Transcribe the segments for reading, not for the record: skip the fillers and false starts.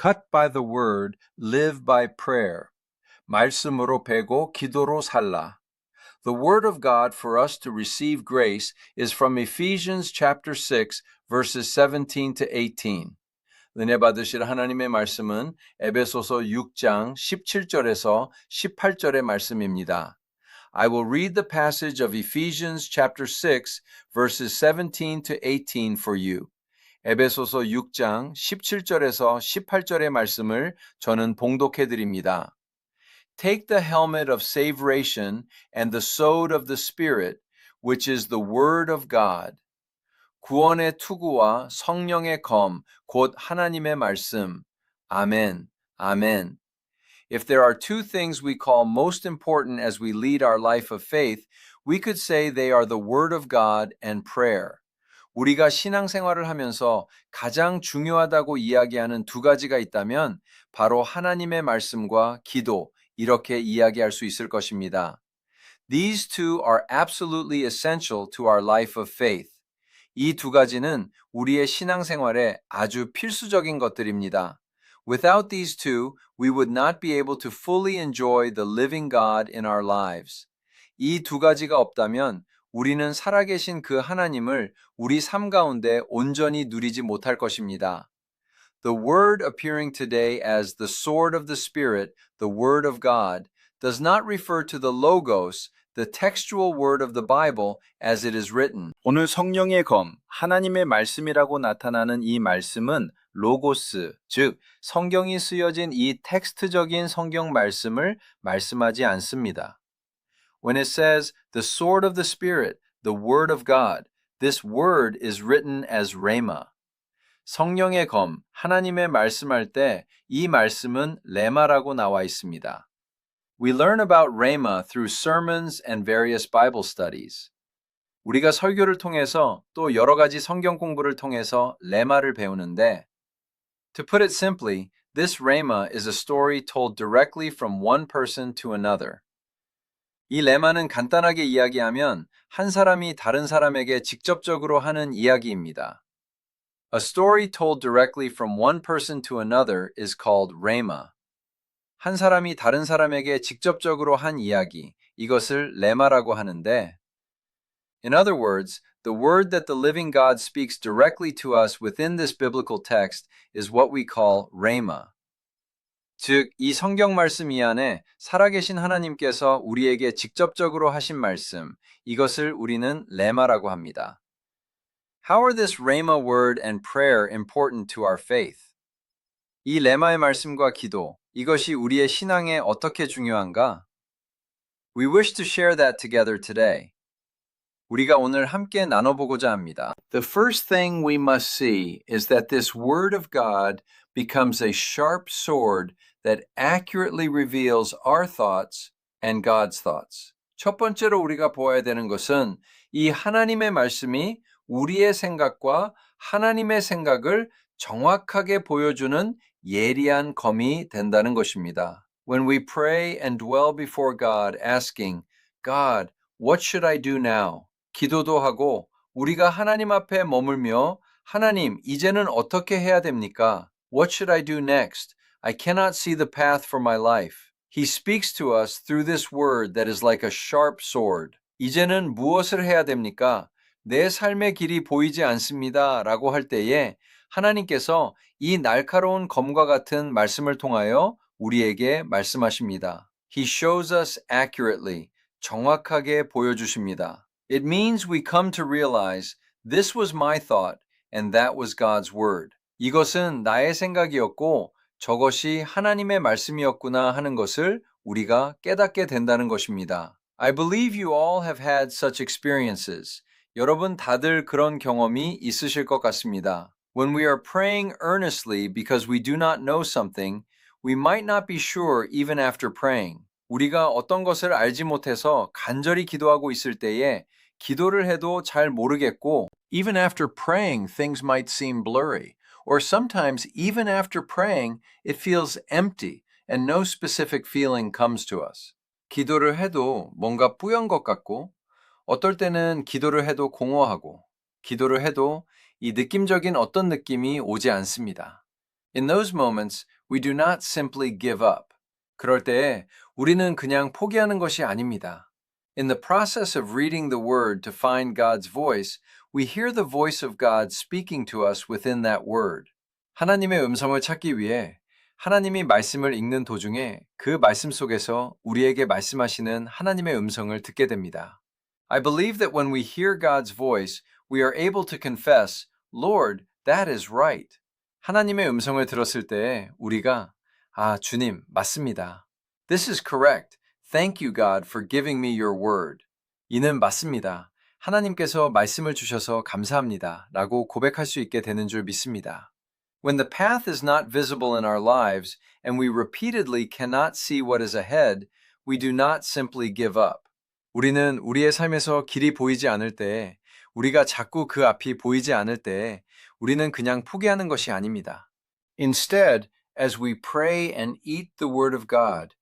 cut by the word, live by prayer. 말씀으로 배고 기도로 살라. The word of God for us to receive grace is from Ephesians chapter 6 verses 17 to 18. 은혜 받으실 하나님의 말씀은 에베소서 6장 17절에서 18절의 말씀입니다. I will read the passage of Ephesians chapter 6 verses 17 to 18 for you. 에베소서 6장 17절에서 18절의 말씀을 저는 봉독해 드립니다. Take the helmet of salvation and the sword of the Spirit, which is the word of God. 구원의 투구와 성령의 검, 곧 하나님의 말씀. 아멘, 아멘. If there are two things we call most important as we lead our life of faith, we could say they are the word of God and prayer. 우리가 신앙생활을 하면서 가장 중요하다고 이야기하는 두 가지가 있다면 바로 하나님의 말씀과 기도, 이렇게 이야기할 수 있을 것입니다. These two are absolutely essential to our life of faith. 이 두 가지는 우리의 신앙생활에 아주 필수적인 것들입니다. Without these two, we would not be able to fully enjoy the living God in our lives. 이 두 가지가 없다면 우리는 살아계신 그 하나님을 우리 삶 가운데 온전히 누리지 못할 것입니다. The word appearing today as the sword of the Spirit, the word of God, does not refer to the logos, the textual word of the Bible as it is written. 오늘 성령의 검, 하나님의 말씀이라고 나타나는 이 말씀은 로고스, 즉 성경이 쓰여진 이 텍스트적인 성경 말씀을 말씀하지 않습니다. When it says the sword of the Spirit, the word of God, this word is written as rhema. 성령의 검, 하나님의 말씀할 때 이 말씀은 레마라고 나와 있습니다. We learn about rhema through sermons and various Bible studies. 우리가 설교를 통해서 또 여러 가지 성경 공부를 통해서 레마를 배우는데 To put it simply, this rhema is a story told directly from one person to another. 이 레마는 간단하게 이야기하면 한 사람이 다른 사람에게 직접적으로 하는 이야기입니다. A story told directly from one person to another is called rhema. 한 사람이 다른 사람에게 직접적으로 한 이야기, 이것을 레마라고 하는데 In other words, the word that the living God speaks directly to us within this biblical text is what we call rhema. 즉, 이 성경 말씀 이 안에 살아계신 하나님께서 우리에게 직접적으로 하신 말씀, 이것을 우리는 레마라고 합니다. How are this rhema word and prayer important to our faith? 이 레마의 말씀과 기도, 이것이 우리의 신앙에 어떻게 중요한가? We wish to share that together today. 우리가 오늘 함께 나눠보고자 합니다. The first thing we must see is that this word of God becomes a sharp sword that accurately reveals our thoughts and God's thoughts. 첫 번째로 우리가 보아야 되는 것은 이 하나님의 말씀이 우리의 생각과 하나님의 생각을 정확하게 보여주는 예리한 검이 된다는 것입니다. When we pray and dwell before God asking, God, what should I do now? 기도도 하고 우리가 하나님 앞에 머물며 하나님, 이제는 어떻게 해야 됩니까? What should I do next? I cannot see the path for my life. He speaks to us through this word that is like a sharp sword. 이제는 무엇을 해야 됩니까? 내 삶의 길이 보이지 않습니다. 라고 할 때에 하나님께서 이 날카로운 검과 같은 말씀을 통하여 우리에게 말씀하십니다. He shows us accurately, 정확하게 보여주십니다. It means we come to realize this was my thought and that was God's word. 이것은 나의 생각이었고 저것이 하나님의 말씀이었구나 하는 것을 우리가 깨닫게 된다는 것입니다. I believe you all have had such experiences. 여러분 다들 그런 경험이 있으실 것 같습니다. When we are praying earnestly because we do not know something, we might not be sure even after praying. 우리가 어떤 것을 알지 못해서 간절히 기도하고 있을 때에 기도를 해도 잘 모르겠고 Even after praying, things might seem blurry. Or sometimes, even after praying, it feels empty and no specific feeling comes to us. 기도를 해도 뭔가 뿌연 것 같고 어떨 때는 기도를 해도 공허하고 기도를 해도 이 느낌적인 어떤 느낌이 오지 않습니다. In those moments, we do not simply give up. 그럴 때 우리는 그냥 포기하는 것이 아닙니다. In the process of reading the Word to find God's voice, we hear the voice of God speaking to us within that Word. 하나님의 음성을 찾기 위해 하나님이 말씀을 읽는 도중에 그 말씀 속에서 우리에게 말씀하시는 하나님의 음성을 듣게 됩니다. I believe that when we hear God's voice, we are able to confess, Lord, that is right. 하나님의 음성을 들었을 때 우리가 주님, 맞습니다. This is correct. Thank you, God, for giving me your word. 이는 맞습니다. 하나님께서 말씀을 주셔서 감사합니다. 라고 고백할 수 있게 되는 줄 믿습니다. When the path is not visible in our lives and we repeatedly cannot see what is ahead, we do not simply give up. 우리는 우리의 삶에서 길이 보이지 않을 때, 우리가 자꾸 그 앞이 보이지 않을 때, 우리는 그냥 포기하는 것이 아닙니다. Instead, as we pray and eat the Word of God,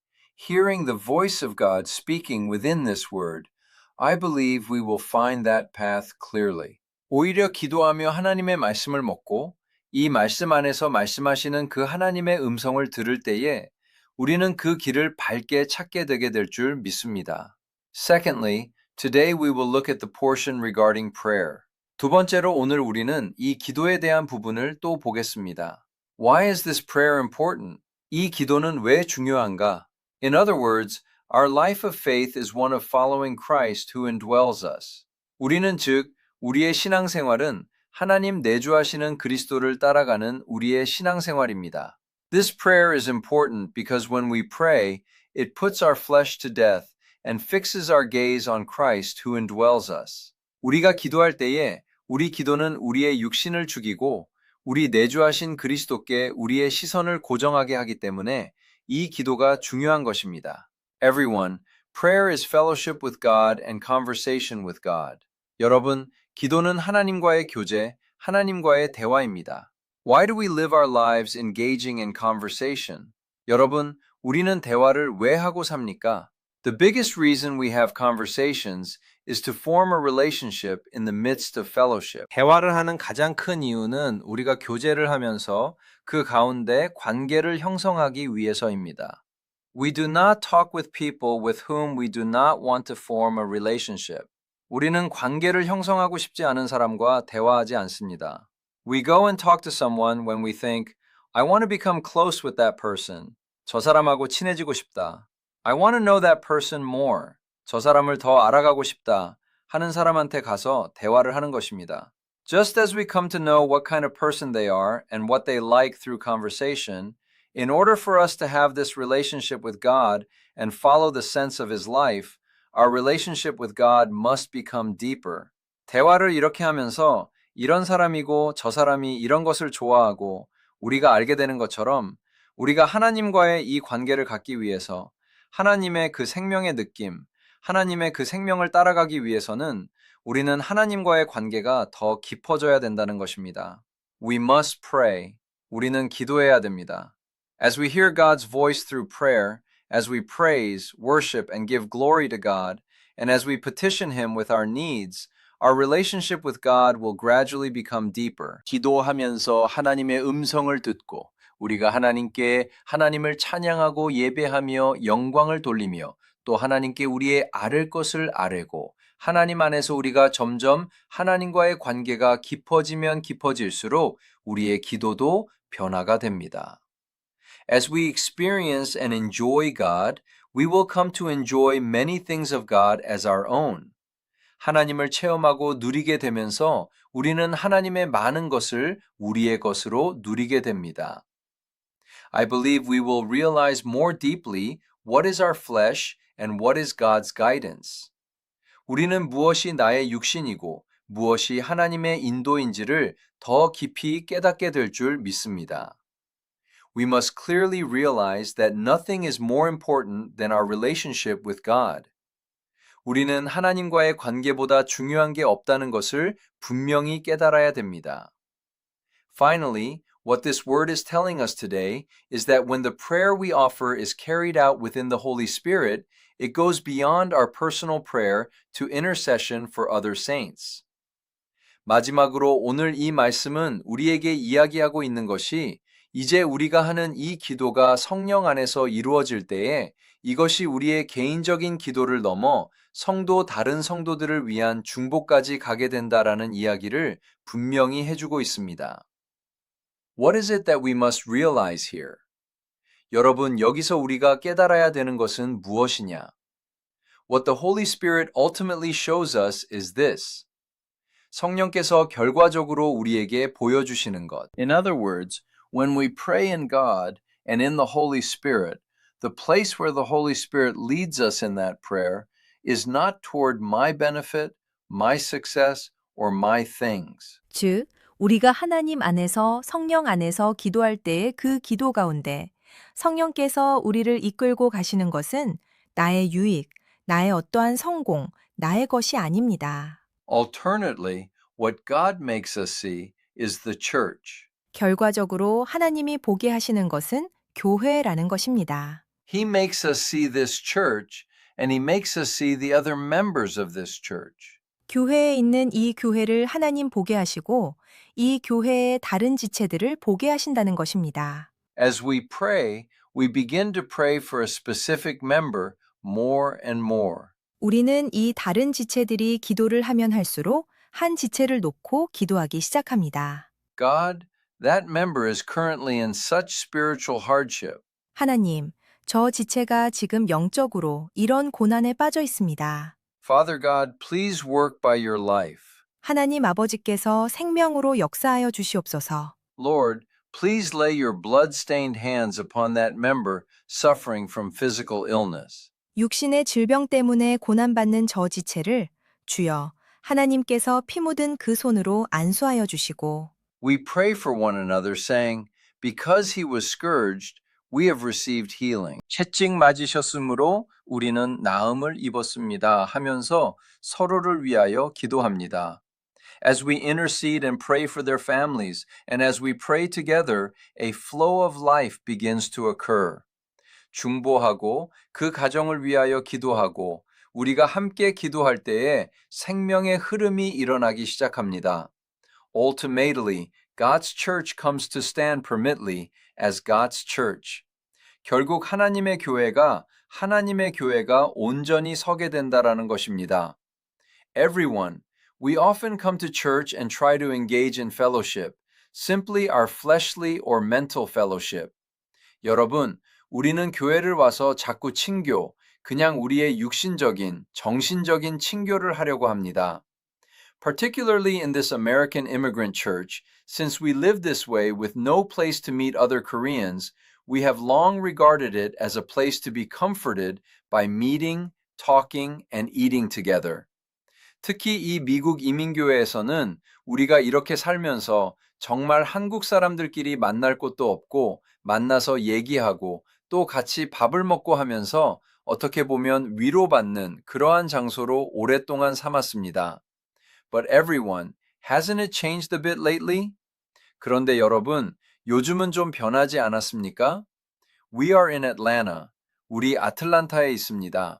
hearing the voice of God speaking within this Word, I believe we will find that path clearly. 오히려 기도하며 하나님의 말씀을 먹고 이 말씀 안에서 말씀하시는 그 하나님의 음성을 들을 때에 우리는 그 길을 밝게 찾게 되게 될 줄 믿습니다. Secondly, today we will look at the portion regarding prayer. 두 번째로 오늘 우리는 이 기도에 대한 부분을 또 보겠습니다. Why is this prayer important? 이 기도는 왜 중요한가? In other words, our life of faith is one of following Christ who indwells us. 우리는 즉, 우리의 신앙생활은 하나님 내주하시는 그리스도를 따라가는 우리의 신앙생활입니다. This prayer is important because when we pray, it puts our flesh to death and fixes our gaze on Christ who indwells us. 우리가 기도할 때에 우리 기도는 우리의 육신을 죽이고 우리 내주하신 그리스도께 우리의 시선을 고정하게 하기 때문에 이 기도가 중요한 것입니다. Everyone, prayer is fellowship with God and conversation with God. 여러분, 기도는 하나님과의 교제, 하나님과의 대화입니다. Why do we live our lives engaging in conversation? 여러분, 우리는 대화를 왜 하고 삽니까? The biggest reason we have conversations is to form a relationship in the midst of fellowship. 대화를 하는 가장 큰 이유는 우리가 교제를 하면서 그 가운데 관계를 형성하기 위해서입니다. We do not talk with people with whom we do not want to form a relationship. 우리는 관계를 형성하고 싶지 않은 사람과 대화하지 않습니다. We go and talk to someone when we think, I want to become close with that person. 저 사람하고 친해지고 싶다. I want to know that person more. 저 사람을 더 알아가고 싶다 하는 사람한테 가서 대화를 하는 것입니다. Just as we come to know what kind of person they are and what they like through conversation, in order for us to have this relationship with God and follow the sense of His life, our relationship with God must become deeper. 대화를 이렇게 하면서 이런 사람이고 저 사람이 이런 것을 좋아하고 우리가 알게 되는 것처럼 우리가 하나님과의 이 관계를 갖기 위해서 하나님의 그 생명의 느낌, 하나님의 그 생명을 따라가기 위해서는 우리는 하나님과의 관계가 더 깊어져야 된다는 것입니다. We must pray. 우리는 기도해야 됩니다. As we hear God's voice through prayer, as we praise, worship, and give glory to God, and as we petition Him with our needs, our relationship with God will gradually become deeper. 기도하면서 하나님의 음성을 듣고 우리가 하나님께 하나님을 찬양하고 예배하며 영광을 돌리며 또 하나님께 우리의 아를 것을 아뢰고 하나님 안에서 우리가 점점 하나님과의 관계가 깊어지면 깊어질수록 우리의 기도도 변화가 됩니다. As we experience and enjoy God, we will come to enjoy many things of God as our own. 하나님을 체험하고 누리게 되면서 우리는 하나님의 많은 것을 우리의 것으로 누리게 됩니다. I believe we will realize more deeply what is our flesh and what is God's guidance. 우리는 무엇이 나의 육신이고 무엇이 하나님의 인도인지를 더 깊이 깨닫게 될 줄 믿습니다. We must clearly realize that nothing is more important than our relationship with God. 우리는 하나님과의 관계보다 중요한 게 없다는 것을 분명히 깨달아야 됩니다. Finally, what this word is telling us today is that when the prayer we offer is carried out within the Holy Spirit, it goes beyond our personal prayer to intercession for other saints. 마지막으로 오늘 이 말씀은 우리에게 이야기하고 있는 것이 이제 우리가 하는 이 기도가 성령 안에서 이루어질 때에 이것이 우리의 개인적인 기도를 넘어 다른 성도들을 위한 중보까지 가게 된다라는 이야기를 분명히 해주고 있습니다. What is it that we must realize here? 여러분, 여기서 우리가 깨달아야 되는 것은 무엇이냐? What the Holy Spirit ultimately shows us is this. 성령께서 결과적으로 우리에게 보여주시는 것. In other words, when we pray in God and in the Holy Spirit, the place where the Holy Spirit leads us in that prayer is not toward my benefit, my success, or my things. 즉, 우리가 하나님 안에서 성령 안에서 기도할 때의 그 기도 가운데 성령께서 우리를 이끌고 가시는 것은 나의 유익, 나의 어떠한 성공, 나의 것이 아닙니다. Alternately, what God makes us see is the church. 결과적으로 하나님이 보게 하시는 것은 교회라는 것입니다. He makes us see this church, and He makes us see the other members of this church. 교회에 있는 이 교회를 하나님 보게 하시고 이 교회의 다른 지체들을 보게 하신다는 것입니다. As we pray, we begin to pray for a specific member more and more. 우리는 이 다른 지체들이 기도를 하면 할수록 한 지체를 놓고 기도하기 시작합니다. God, that member is currently in such spiritual hardship. 하나님, 저 지체가 지금 영적으로 이런 고난에 빠져 있습니다. Father God, please work by your life. 하나님 아버지께서 생명으로 역사하여 주시옵소서. Lord, please lay your blood-stained hands upon that member suffering from physical illness. 육신의 질병 때문에 고난받는 저 지체를 주여 하나님께서 피 묻은 그 손으로 안수하여 주시고 We pray for one another saying, because he was scourged, we have received healing. 채찍 맞으셨으므로 우리는 나음을 입었습니다 하면서 서로를 위하여 기도합니다. As we intercede and pray for their families, and as we pray together, a flow of life begins to occur. 중보하고 그 가정을 위하여 기도하고 우리가 함께 기도할 때에 생명의 흐름이 일어나기 시작합니다. Ultimately, God's church comes to stand permanently as God's church. 결국 하나님의 교회가 온전히 서게 된다라는 것입니다. Everyone, we often come to church and try to engage in fellowship, simply our fleshly or mental fellowship. 여러분, 우리는 교회를 와서 자꾸 친교, 그냥 우리의 육신적인, 정신적인 친교를 하려고 합니다. Particularly in this American immigrant church, since we live this way with no place to meet other Koreans, we have long regarded it as a place to be comforted by meeting, talking, and eating together. 특히 이 미국 이민교회에서는 우리가 이렇게 살면서 정말 한국 사람들끼리 만날 곳도 없고 만나서 얘기하고 또 같이 밥을 먹고 하면서 어떻게 보면 위로받는 그러한 장소로 오랫동안 삼았습니다. But everyone, hasn't it changed a bit lately? 그런데 여러분, 요즘은 좀 변하지 않았습니까? We are in Atlanta. 우리 아틀란타에 있습니다.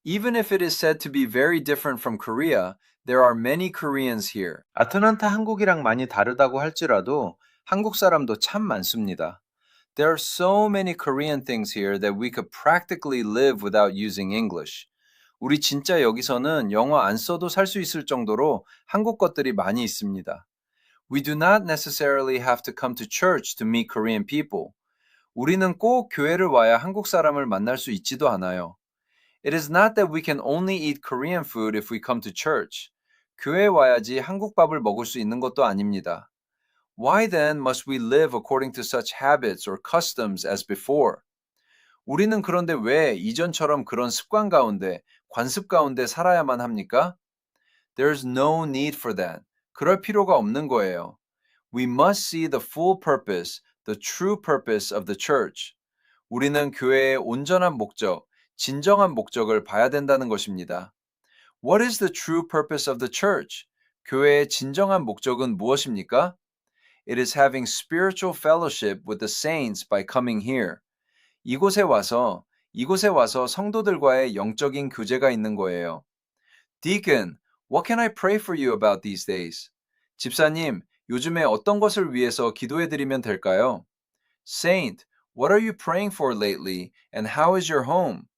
Even if it is said to be very different from Korea, there are many Koreans here. 아틀란타 한국이랑 많이 다르다고 할지라도 한국 사람도 참 많습니다. There are so many Korean things here that we could practically live without using English. 우리 진짜 여기서는 영어 안 써도 살 수 있을 정도로 한국 것들이 많이 있습니다. We do not necessarily have to come to church to meet Korean people. 우리는 꼭 교회를 와야 한국 사람을 만날 수 있지도 않아요. It is not that we can only eat Korean food if we come to church. 교회에 와야지 한국 밥을 먹을 수 있는 것도 아닙니다. Why then must we live according to such habits or customs as before? 우리는 그런데 왜 이전처럼 그런 습관 가운데, 관습 가운데 살아야만 합니까? There's no need for that. 그럴 필요가 없는 거예요. We must see the full purpose, the true purpose of the church. 우리는 교회의 온전한 목적, 진정한 목적을 봐야 된다는 것입니다. What is the true purpose of the church? 교회의 진정한 목적은 무엇입니까? It is having spiritual fellowship with the saints by coming here. 이곳에 와서 성도들과의 영적인 교제가 있는 거예요. Deacon, what can I pray for you about these days? 집사님, 요즘에 어떤 것을 위해서 기도해 드리면 될까요? Saint, what are you praying for lately and how is your home?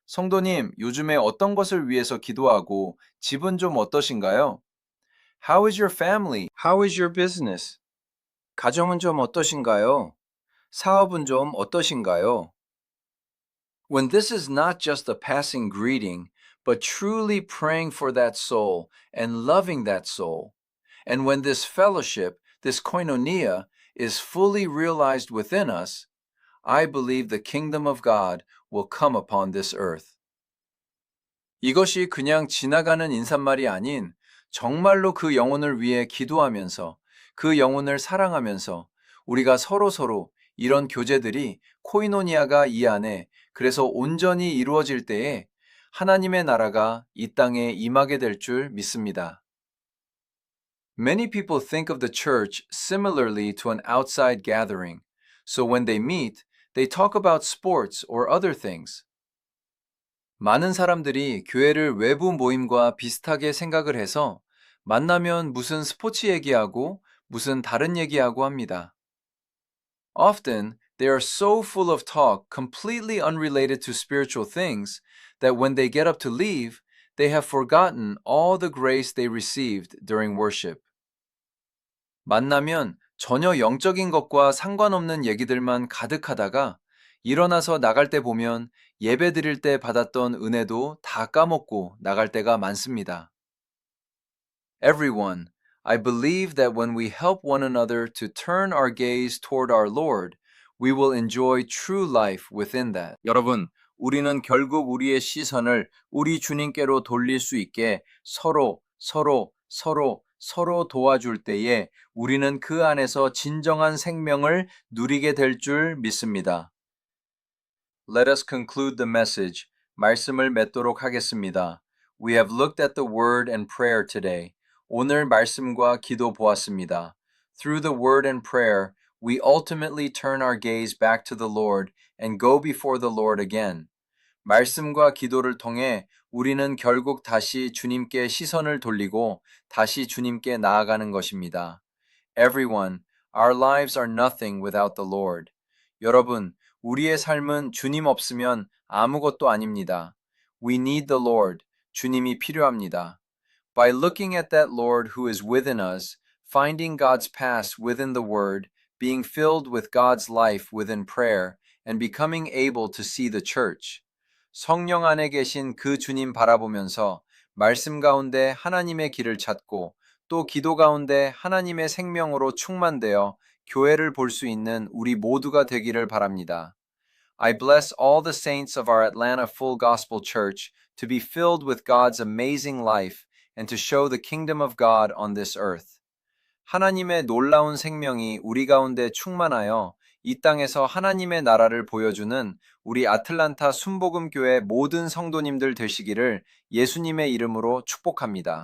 성도님, 요즘에 어떤 것을 위해서 기도하고 집은 좀 어떠신가요? How is your family? How is your business? 가정은 좀 어떠신가요? 사업은 좀 어떠신가요? When this is not just a passing greeting, but truly praying for that soul and loving that soul, and when this fellowship, this koinonia, is fully realized within us, I believe the kingdom of God will come upon this earth. 이것이 그냥 지나가는 인사말이 아닌 정말로 그 영혼을 위해 기도하면서 그 영혼을 사랑하면서 우리가 서로 이런 교제들이 코이노니아가 이 안에 그래서 온전히 이루어질 때에 하나님의 나라가 이 땅에 임하게 될 줄 믿습니다. Many people think of the church similarly to an outside gathering. So when they meet, they talk about sports or other things. 많은 사람들이 교회를 외부 모임과 비슷하게 생각을 해서 만나면 무슨 스포츠 얘기하고 무슨 다른 얘기하고 합니다. Often, they are so full of talk completely unrelated to spiritual things that when they get up to leave, they have forgotten all the grace they received during worship. 만나면 전혀 영적인 것과 상관없는 얘기들만 가득하다가 일어나서 나갈 때 보면 예배 드릴 때 받았던 은혜도 다 까먹고 나갈 때가 많습니다. Everyone, I believe that when we help one another to turn our gaze toward our Lord, we will enjoy true life within that. 여러분, 우리는 결국 우리의 시선을 우리 주님께로 돌릴 수 있게 서로 도와줄 때에 우리는 그 안에서 진정한 생명을 누리게 될 줄 믿습니다. Let us conclude the message. 말씀을 맺도록 하겠습니다. We have looked at the word and prayer today. 오늘 말씀과 기도 보았습니다. Through the word and prayer, we ultimately turn our gaze back to the Lord and go before the Lord again. 말씀과 기도를 통해 우리는 결국 다시 주님께 시선을 돌리고 다시 주님께 나아가는 것입니다. Everyone, our lives are nothing without the Lord. 여러분, 우리의 삶은 주님 없으면 아무것도 아닙니다. We need the Lord. 주님이 필요합니다. By looking at that Lord who is within us, finding God's past within the Word, being filled with God's life within prayer, and becoming able to see the church. 성령 안에 계신 그 주님 바라보면서 말씀 가운데 하나님의 길을 찾고 또 기도 가운데 하나님의 생명으로 충만되어 교회를 볼 수 있는 우리 모두가 되기를 바랍니다. I bless all the saints of our Atlanta Full Gospel Church to be filled with God's amazing life and to show the kingdom of God on this earth. 하나님의 놀라운 생명이 우리 가운데 충만하여 이 땅에서 하나님의 나라를 보여주는 우리 아틀란타 순복음교회 모든 성도님들 되시기를 예수님의 이름으로 축복합니다.